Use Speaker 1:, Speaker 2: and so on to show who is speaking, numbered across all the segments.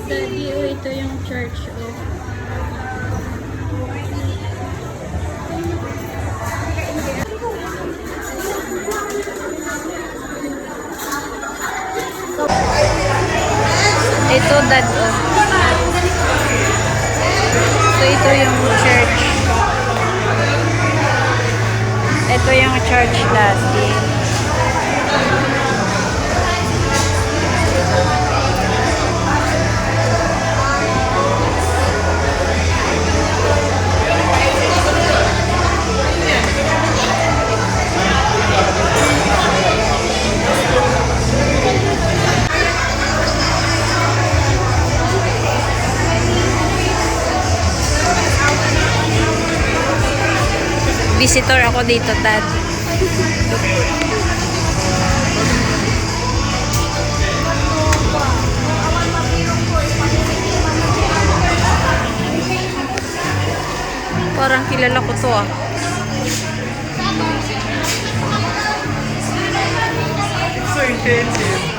Speaker 1: Daddy, oh, ito yung church, oh. Ito, Dad, oh. So, ito yung church. Ito yung church, Daddy. Visitor ako dito, Dad. Parang kilala ko to, ah.
Speaker 2: So intensive.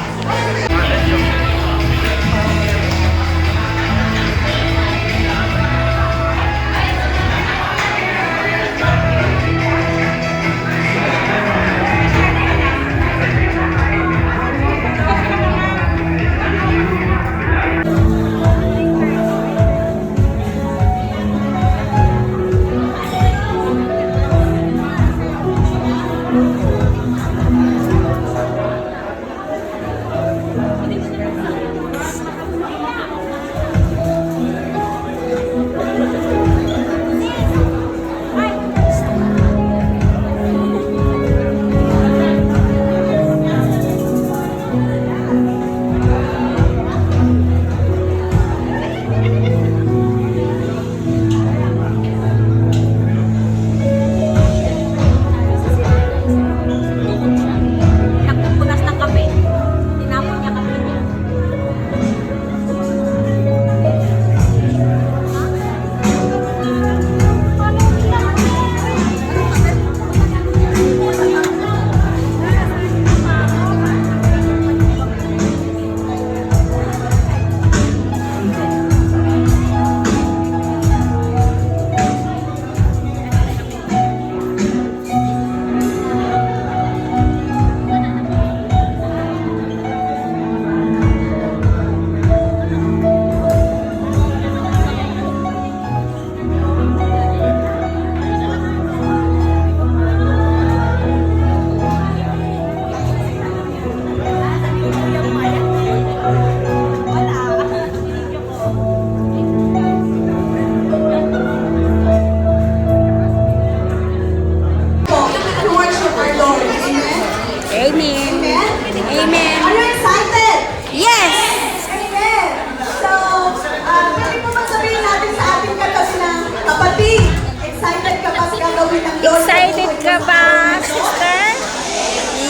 Speaker 2: Excited ka ba, sister?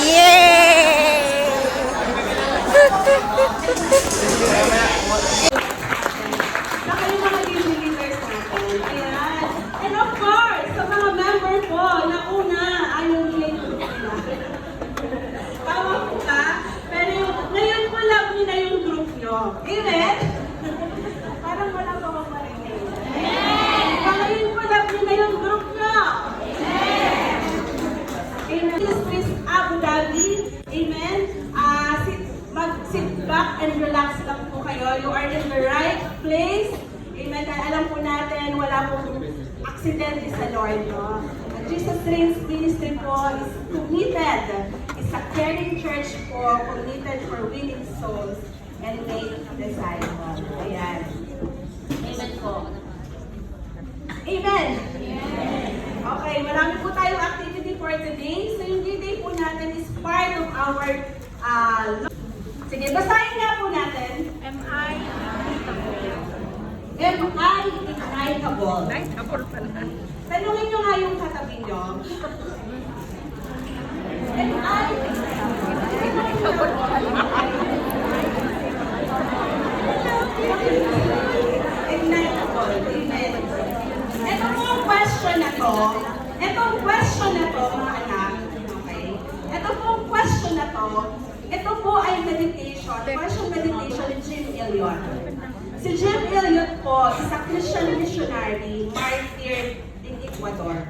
Speaker 2: Yay!
Speaker 3: And of course, sa mga member po na una, ayaw nila yung group nila. Tama po ka? Pero ngayon po love nyo na yung group nyo. Amen? Parang wala pa akong marinig. Ngayon po love nyo na yung group nyo. Amen. This is Abu Dhabi. Amen. Sit back and relax lang po kayo. You are in the right place. Amen. Dahil alam po natin, wala pong aksidente sa Lord, no? Jesus Reigns Ministry po is committed. It's a caring church po, committed for winning souls and make disciples. Ayan. Amen po. Amen. Okay, marami po tayong activity for today. So yung day po natin is part of our sige, basahin nga po natin. Ignitable. Tanungin nyo nga yung katabi nyo. Ignitable. Amen. Ito po ang question na to. Itong question na to, mga anak. Okay? Ito po ang question na to. Ito po ay meditation. Question meditation ni Jim Elliot. Si Jim Elliot po, is a Christian missionary martyred in Ecuador.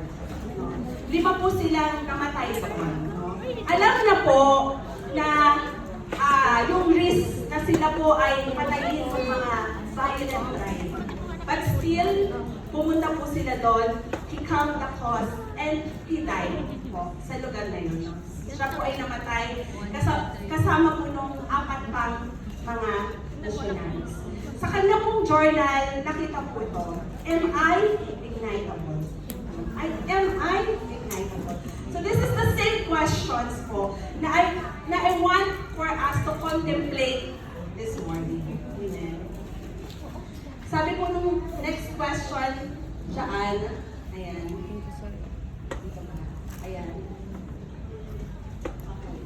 Speaker 3: 5 po silang namatay doon. Alam na po na yung risk na sila po ay patayin ng mga violent crime. But still, pumunta po sila doon, he count the cost, and he died po sa lugar na yun. Siya po ay namatay kasama po nung 4 pang mga missionaries. Sa kanya pong journal, nakita po ito, Am I Ignitable? Am I ignitable? So this is the same questions po na I want for us to contemplate this morning. Amen. Sabi po nung next question, dyan, ayan. Dito ba? Ayan. Okay.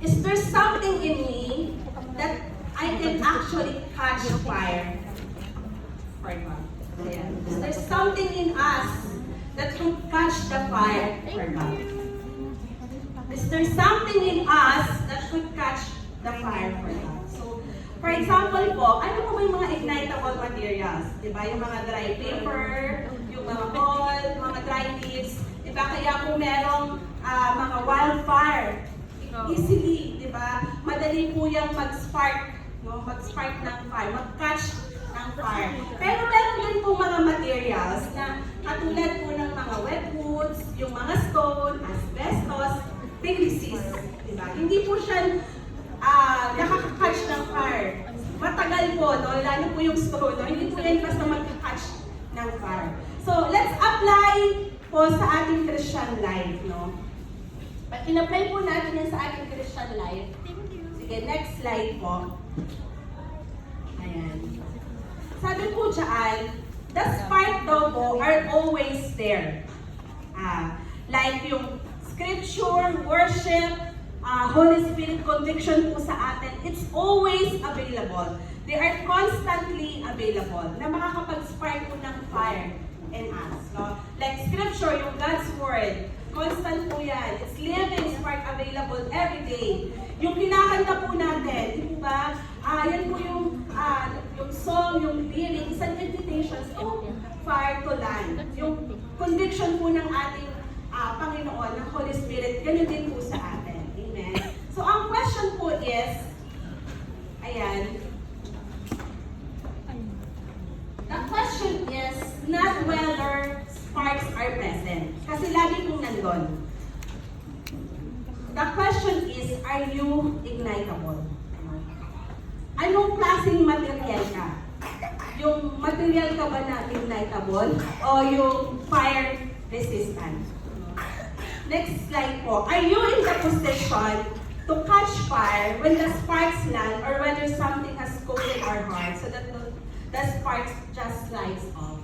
Speaker 3: Is there something in me that I can actually catch fire for God? Ayan. Is there something in us that can catch the fire for God? Is there something in us that could catch the fire for God? So, for example po, ano po ba yung mga ignitable materials? Diba? Yung mga dry paper, yung mga coal, mga dry leaves. Diba? Kaya kung merong mga wildfire, easily, diba? Madali po yung mag-spark, no? Mag-spark ng fire, mag-catch ng fire. Pero meron din po mga materials na katulad po ng mga wetwoods, yung mga stone, asbestos, they resist. Diba? Hindi po siya nakaka-catch ng fire. Matagal po, no? Lalo po yung stone, no? Hindi po yan basta mag-catch ng fire. So, let's apply po sa ating Christian life, no? Pag in-apply po natin yan sa ating Christian life, sige, next slide po. Ayan. Sabi po dyan, the spark daw po are always there. Like yung scripture, worship, Holy Spirit conviction po sa atin, it's always available. They are constantly available na makakapag-spark po ng fire in us. No? Like scripture, yung God's Word, constant po yan. It's living, spark available every day. Yung kinakanta po natin, di po ba? Yan po yung song, yung lyrics, and meditations to fire to land. Yung conviction po ng ating Panginoon, ng Holy Spirit, ganun din po sa atin. Amen. So, ang question po is, ayan, the question is not whether sparks are present. Kasi lagi pong nandun. The question is, are you ignitable? Anong klaseng material ka? Yung material ka ba na ignitable? O yung fire resistant? Next slide po. Are you in the position to catch fire when the sparks land or whether something has coated our heart so that the sparks just lights off?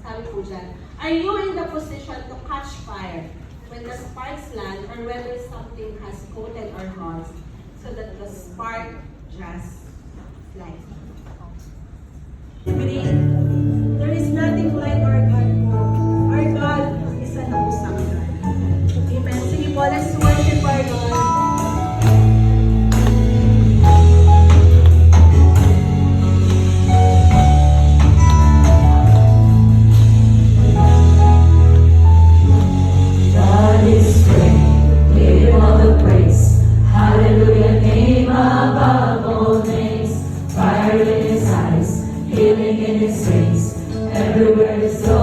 Speaker 3: Sabi po dyan, are you in the position to catch fire when the sparks land or whether something has coated our hearts so that the spark just lights off? There is nothing like our God po. Our God is an awesome God. Amen. Sige po, let's worship our God.
Speaker 4: God is great, give him all the praise. Hallelujah, name above all names. Fire in his eyes, healing in his face. Everywhere his soul